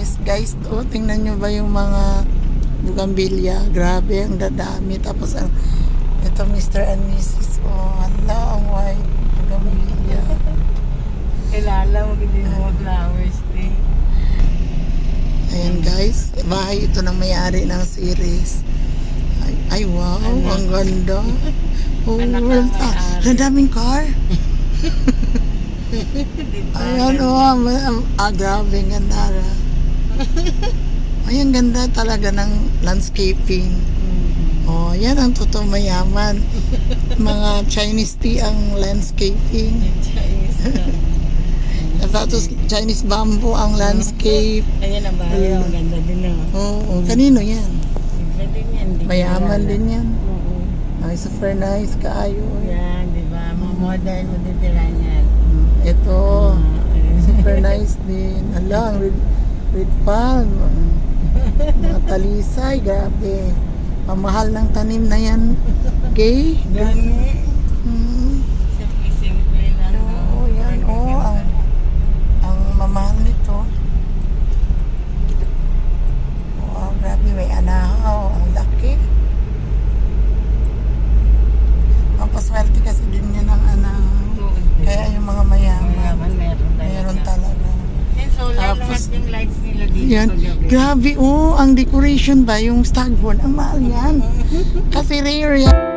Chinese. Guys, oh, tingnan nyo ba yung mga bugambilya? Grabe, ang dadami. Tapos, ito Mr. and Mrs. Oh, hala, ang white bugambilya. Kilala mo, hindi mo flowers, eh. Ayan guys, bahay ito ng may-ari ng series. Ay wow, ang ganda. Oh, ang daming car. Ayan grabe, ang ganda. Ay, ang ganda talaga ng landscaping. Oh, yan ang totoo mayaman. Mga Chinese tea ang landscaping. Tapos Chinese bamboo ang landscape. Ayan ang bahay, ang ganda din na. Oo, kanino yan? Ganda din yan. Mayaman din yan. Oo. Ay, super nice kaayo. Yan, di ba? Mga modern mo din tira niyan. Ito, super nice din. Ala, ang red palm. Mga talisay, grabe. Pamahal ng tanim na yan. Okay? Gani. Simple lang. Oo, yan. Oo, ang mamahal nito. Wow, grabe. May anahaw. Ang laki. Pampaswerte kasi din yan ang anahaw. Kaya yung mga mayaman. Meron talaga. And solar lahat yung lights nila dito. Yan. paggabi. Grabe, oh. Ang decoration ba? Yung stagboard. Ang mahal yan. Kasi rare yan.